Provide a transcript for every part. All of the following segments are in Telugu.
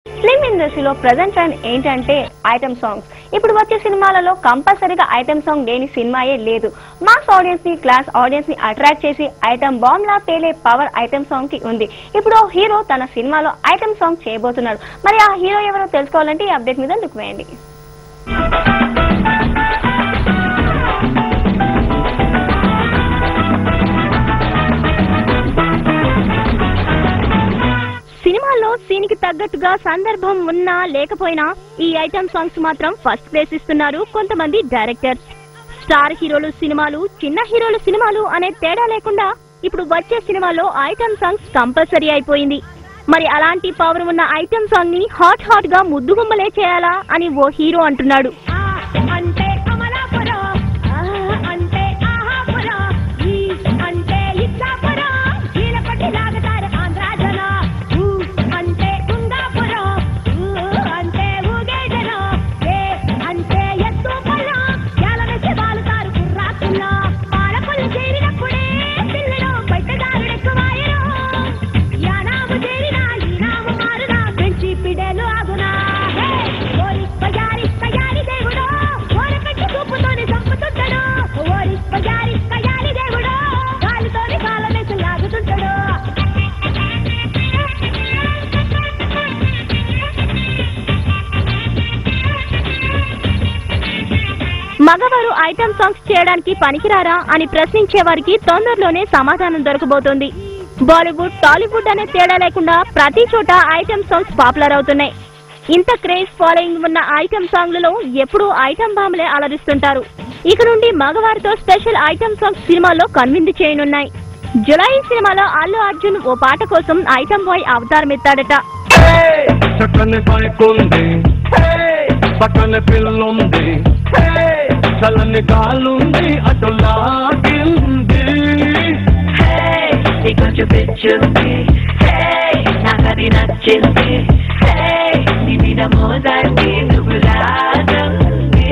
ఫిల్మ్ ఇండస్ట్రీలో ప్రెజెంట్ ట్రెండ్ ఏంటంటే ఐటమ్ సాంగ్స్. ఇప్పుడు వచ్చే సినిమాలలో కంపల్సరీగా ఐటమ్ సాంగ్ లేని సినిమాయే లేదు. మాస్ ఆడియన్స్ ని, క్లాస్ ఆడియన్స్ ని అట్రాక్ట్ చేసి ఐటమ్ బాంబ్ లా పేలే పవర్ ఐటమ్ సాంగ్ కి ఉంది. ఇప్పుడు హీరో తన సినిమాలో ఐటమ్ సాంగ్ చేయబోతున్నాడు. మరి ఆ హీరో ఎవరో తెలుసుకోవాలంటే ఈ అప్డేట్ మీద లుక్ వేయండి. సినిమాల్లో సీన్ కి తగ్గట్టుగా సందర్భం ఉన్నా లేకపోయినా ఈ ఐటమ్ సాంగ్స్ మాత్రం ఫస్ట్ ప్లేస్ ఇస్తున్నారు కొంతమంది డైరెక్టర్స్. స్టార్ హీరోలు సినిమాలు, చిన్న హీరోలు సినిమాలు అనే తేడా లేకుండా ఇప్పుడు వచ్చే సినిమాలో ఐటమ్ సాంగ్స్ కంపల్సరీ అయిపోయింది. మరి అలాంటి పవర్ ఉన్న ఐటమ్ సాంగ్ ని హాట్ గా ముద్దుగుమ్మలే చేయాలా అని ఓ హీరో అంటున్నాడు. మగవారు ఐటమ్ సాంగ్స్ చేయడానికి పనికిరారా అని ప్రశ్నించే వారికి తొందరలోనే సమాధానం దొరకబోతోంది. బాలీవుడ్, టాలీవుడ్ అనే తేడా లేకుండా ప్రతి చోట ఐటమ్ సాంగ్స్ పాపులర్ అవుతున్నాయి. ఇంత క్రేజ్ ఫాలోయింగ్ ఉన్న ఐటమ్ సాంగ్లలో ఎప్పుడూ ఐటమ్ బాంబులే అలరిస్తుంటారు. ఇక నుండి మగవారితో స్పెషల్ ఐటమ్ సాంగ్స్ సినిమాలో కన్విందు చేయనున్నాయి. జులై సినిమాలో అల్లు అర్జున్ ఓ పాట కోసం ఐటమ్ బాయ్ అవతారం ఎత్తాడట. చల్లని గాలుంది అటు లాగింది, కొంచెం పిచ్చుంది, నాకది నచ్చింది, నీ మీద మోజాకి నువ్వు రాజంది,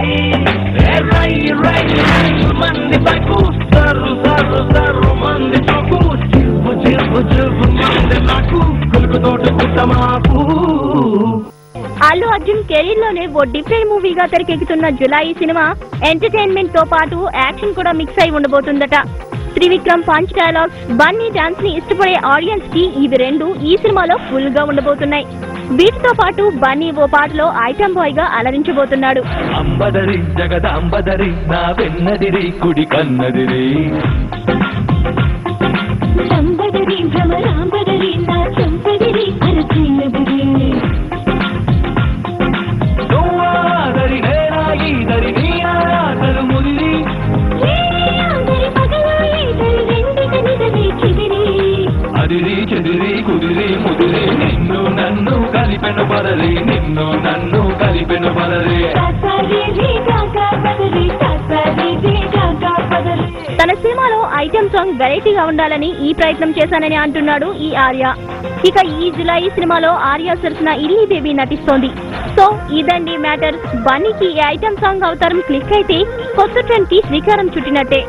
మంది పైకు సర్రు సర్రు సర్రు మంది చూపు, చివ్వు చివ్వు చివ్వు మంది నాకు కొలుకు తోట కుట్టమాకు. అల్లు అర్జున్ కెరీర్ లోనే ఓ డిఫరెంట్ మూవీగా తెరకెక్కుతున్న జులై సినిమా ఎంటర్టైన్మెంట్ తో పాటు యాక్షన్ కూడా మిక్స్ అయి ఉండబోతుందట. Trivikram punch dialogues, Bunny dance ని ఇష్టపడే ఆడియన్స్ కి ఇవి రెండు ఈ సినిమాలో ఫుల్ గా ఉండబోతున్నాయి. వీటితో పాటు బన్నీ ఓ పాటలో ఐటమ్ బాయ్ గా అలరించబోతున్నాడు. అంబదరి జగదాంబదరి నా వెన్నదిరి కుడి కన్నదిరి, అంబదరి భ్రమరాంబదరి నా సంపదిరి అరచిన్నదిరి, అదిరి చెదిరి కుదిరి ముదిరి నిన్ను నన్ను కలిపెను బదరి, నిన్ను నన్ను కలిపెను బదరి. తన సినిమాలో ఐటమ్ సాంగ్ వెరైటీగా ఉండాలని ఈ ప్రయత్నం చేశానని అంటున్నాడు ఈ ఆర్య. ఇక ఈ జులై సినిమాలో ఆర్య సరసన ఇల్లీ బేబీ నటిస్తోంది. సో ఇదండి మ్యాటర్. బన్నీకి ఈ ఐటమ్ సాంగ్ అవతారం క్లిక్ అయితే కొత్త ట్రెండ్ కి శ్రీకారం చుట్టినట్టే.